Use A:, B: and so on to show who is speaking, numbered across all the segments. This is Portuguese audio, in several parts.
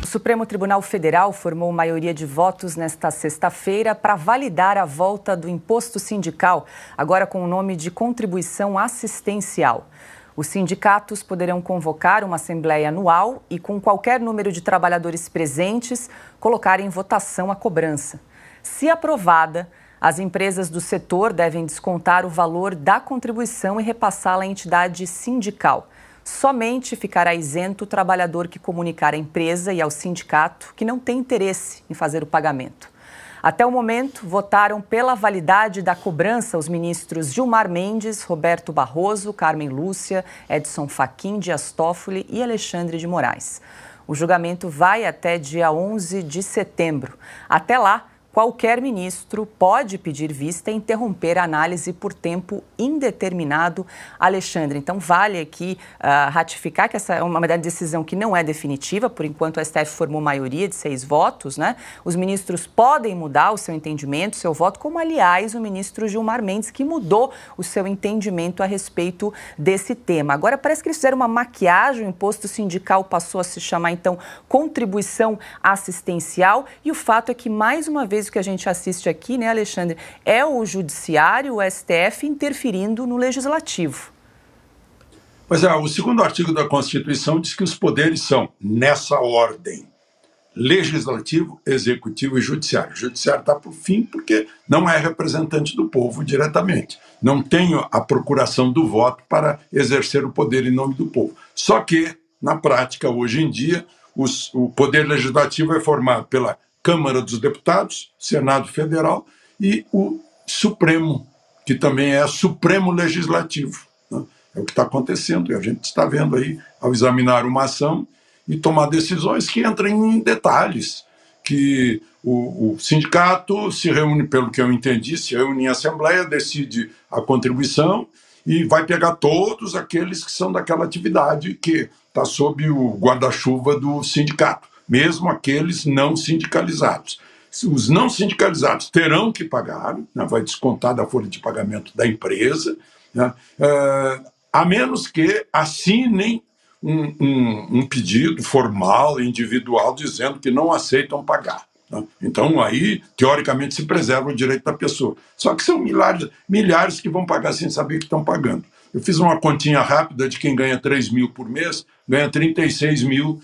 A: Supremo Tribunal Federal formou maioria de votos nesta sexta-feira para validar a volta do imposto sindical, agora com o nome de contribuição assistencial. Os sindicatos poderão convocar uma assembleia anual e, com qualquer número de trabalhadores presentes, colocar em votação a cobrança. Se aprovada, as empresas do setor devem descontar o valor da contribuição e repassá-la à entidade sindical. Somente ficará isento o trabalhador que comunicar à empresa e ao sindicato que não tem interesse em fazer o pagamento. Até o momento, votaram pela validade da cobrança os ministros Gilmar Mendes, Roberto Barroso, Carmen Lúcia, Edson Fachin, Dias Toffoli e Alexandre de Moraes. O julgamento vai até dia 11 de setembro. Até lá, qualquer ministro pode pedir vista e interromper a análise por tempo indeterminado. Alexandre, então vale aqui ratificar que essa é uma decisão que não é definitiva. Por enquanto, o STF formou maioria de 6 votos, né? Os ministros podem mudar o seu entendimento, o seu voto, como, aliás, o ministro Gilmar Mendes, que mudou o seu entendimento a respeito desse tema. Agora, parece que eles fizeram uma maquiagem, o imposto sindical passou a se chamar, então, contribuição assistencial. E o fato é que, mais uma vez, o que a gente assiste aqui, né, Alexandre, é o judiciário, o STF, interferindo no legislativo.
B: Pois é, o segundo artigo da Constituição diz que os poderes são, nessa ordem, legislativo, executivo e judiciário. O judiciário está por fim porque não é representante do povo diretamente. Não tem a procuração do voto para exercer o poder em nome do povo. Só que, na prática, hoje em dia, o poder legislativo é formado pela Câmara dos Deputados, Senado Federal e o Supremo, que também é Supremo Legislativo, né? É o que está acontecendo e a gente está vendo aí, ao examinar uma ação e tomar decisões que entram em detalhes, que o sindicato se reúne, pelo que eu entendi, se reúne em assembleia, decide a contribuição e vai pegar todos aqueles que são daquela atividade que está sob o guarda-chuva do sindicato, mesmo aqueles não sindicalizados. Os não sindicalizados terão que pagar, né, vai descontar da folha de pagamento da empresa, né, a menos que assinem um pedido formal, individual, dizendo que não aceitam pagar. Né? Então, aí, teoricamente, se preserva o direito da pessoa. Só que são milhares que vão pagar sem saber que estão pagando. Eu fiz uma continha rápida de quem ganha 3 mil por mês, ganha 36 mil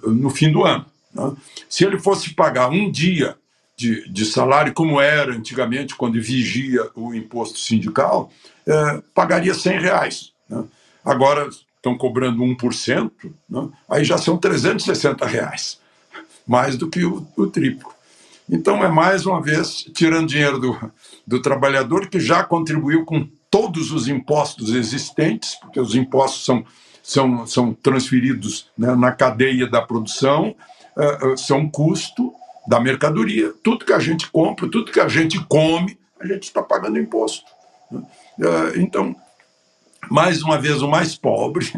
B: no fim do ano. Né? Se ele fosse pagar um dia de salário, como era antigamente, quando vigia o imposto sindical, pagaria R$100. Né? Agora estão cobrando 1%, né? Aí já são R$360, mais do que o triplo. Então é mais uma vez tirando dinheiro do trabalhador que já contribuiu com todos os impostos existentes, porque os impostos são transferidos, né, na cadeia da produção, são custo da mercadoria. Tudo que a gente compra, tudo que a gente come, a gente está pagando imposto. Né? Então, mais uma vez, o mais pobre,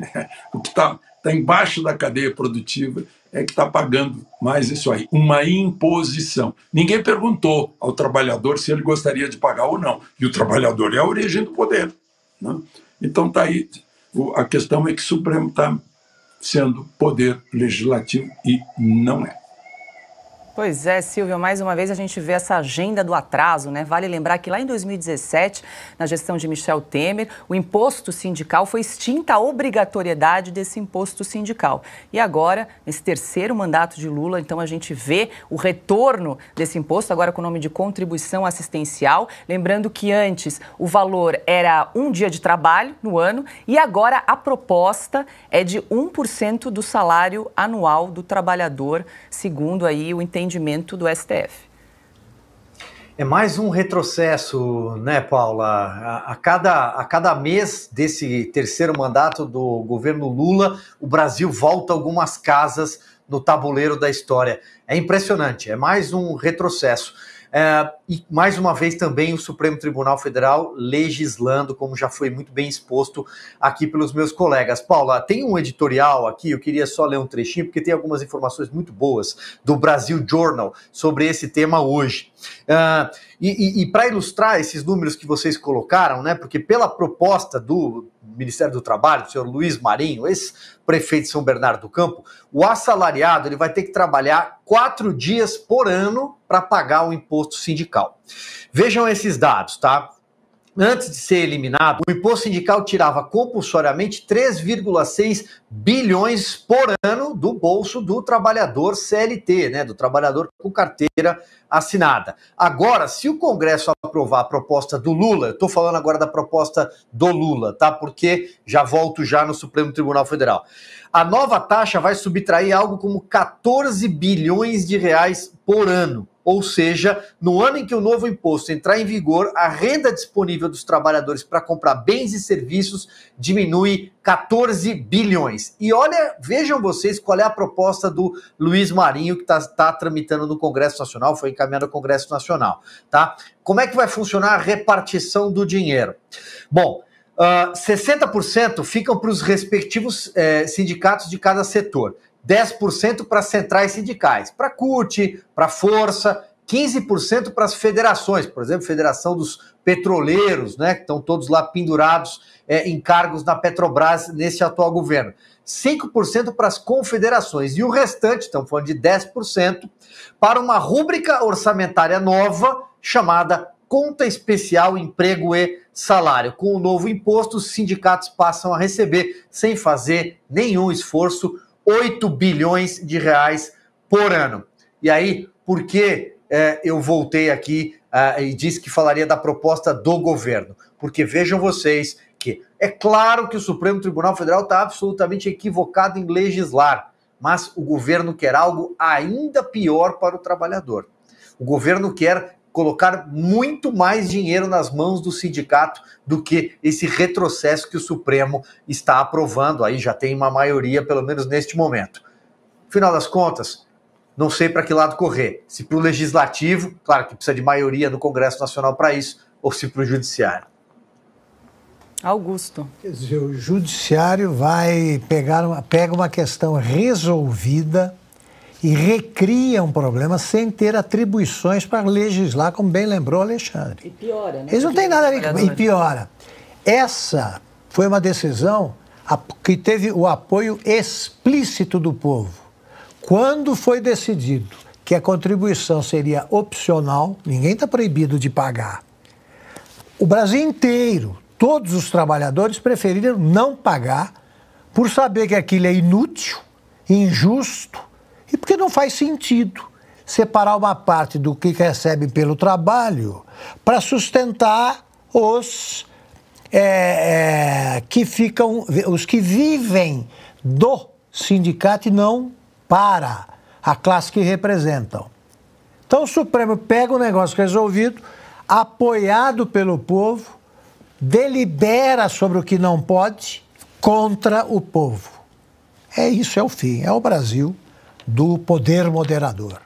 B: o que está embaixo da cadeia produtiva, é que está pagando mais isso aí, uma imposição. Ninguém perguntou ao trabalhador se ele gostaria de pagar ou não. E o trabalhador é a origem do poder. Né? Então, está aí. A questão é que o Supremo está sendo poder legislativo e não é.
A: Pois é, Silvio, mais uma vez a gente vê essa agenda do atraso, né? Vale lembrar que lá em 2017, na gestão de Michel Temer, o imposto sindical foi extinta a obrigatoriedade desse imposto sindical. E agora, nesse terceiro mandato de Lula, então a gente vê o retorno desse imposto, agora com o nome de contribuição assistencial. Lembrando que antes o valor era um dia de trabalho no ano e agora a proposta é de 1% do salário anual do trabalhador, segundo aí o entendimento do STF.
C: É mais um retrocesso, né, Paula? A cada mês desse terceiro mandato do governo Lula, o Brasil volta algumas casas no tabuleiro da história. É impressionante, é mais um retrocesso. E mais uma vez também o Supremo Tribunal Federal legislando, como já foi muito bem exposto aqui pelos meus colegas. Paula, tem um editorial aqui, eu queria só ler um trechinho, porque tem algumas informações muito boas do Brasil Journal sobre esse tema hoje. E para ilustrar esses números que vocês colocaram, né, porque pela proposta do Ministério do Trabalho, do senhor Luiz Marinho, ex-prefeito de São Bernardo do Campo, o assalariado ele vai ter que trabalhar 4 dias por ano para pagar o imposto sindical. Vejam esses dados, tá? Antes de ser eliminado, o imposto sindical tirava compulsoriamente 3,6 bilhões por ano do bolso do trabalhador CLT, né, do trabalhador com carteira assinada. Agora, se o Congresso aprovar a proposta do Lula, eu estou falando agora da proposta do Lula, tá? Porque já volto já no Supremo Tribunal Federal. A nova taxa vai subtrair algo como 14 bilhões de reais por ano. Ou seja, no ano em que o novo imposto entrar em vigor, a renda disponível dos trabalhadores para comprar bens e serviços diminui 14 bilhões. E olha, vejam vocês qual é a proposta do Luiz Marinho que está tramitando no Congresso Nacional, foi encaminhado ao Congresso Nacional, tá? Como é que vai funcionar a repartição do dinheiro? Bom, 60% ficam para os respectivos sindicatos de cada setor. 10% para as centrais sindicais, para a CUT, para a Força, 15% para as federações, por exemplo, Federação dos Petroleiros, né, que estão todos lá pendurados em cargos na Petrobras nesse atual governo. 5% para as confederações e o restante, estamos falando de 10%, para uma rúbrica orçamentária nova chamada Conta Especial Emprego e Salário. Com o novo imposto, os sindicatos passam a receber, sem fazer nenhum esforço, 8 bilhões de reais por ano. E aí, por que eu voltei aqui e disse que falaria da proposta do governo? Porque vejam vocês que é claro que o Supremo Tribunal Federal está absolutamente equivocado em legislar, mas o governo quer algo ainda pior para o trabalhador. O governo quer colocar muito mais dinheiro nas mãos do sindicato do que esse retrocesso que o Supremo está aprovando. Aí já tem uma maioria, pelo menos neste momento. Final das contas, não sei para que lado correr. Se para o Legislativo, claro que precisa de maioria no Congresso Nacional para isso, ou se para o Judiciário.
A: Augusto.
D: Quer dizer, o Judiciário pega uma questão resolvida e recria um problema sem ter atribuições para legislar, como bem lembrou Alexandre.
A: E piora, né?
D: Eles não têm nada a ver com isso. E piora. Essa foi uma decisão que teve o apoio explícito do povo. Quando foi decidido que a contribuição seria opcional, ninguém está proibido de pagar. O Brasil inteiro, todos os trabalhadores preferiram não pagar por saber que aquilo é inútil, injusto, e porque não faz sentido separar uma parte do que recebe pelo trabalho para sustentar os que vivem do sindicato e não para a classe que representam. Então o Supremo pega o negócio resolvido, apoiado pelo povo, delibera sobre o que não pode contra o povo. Isso é o fim, é o Brasil do poder moderador.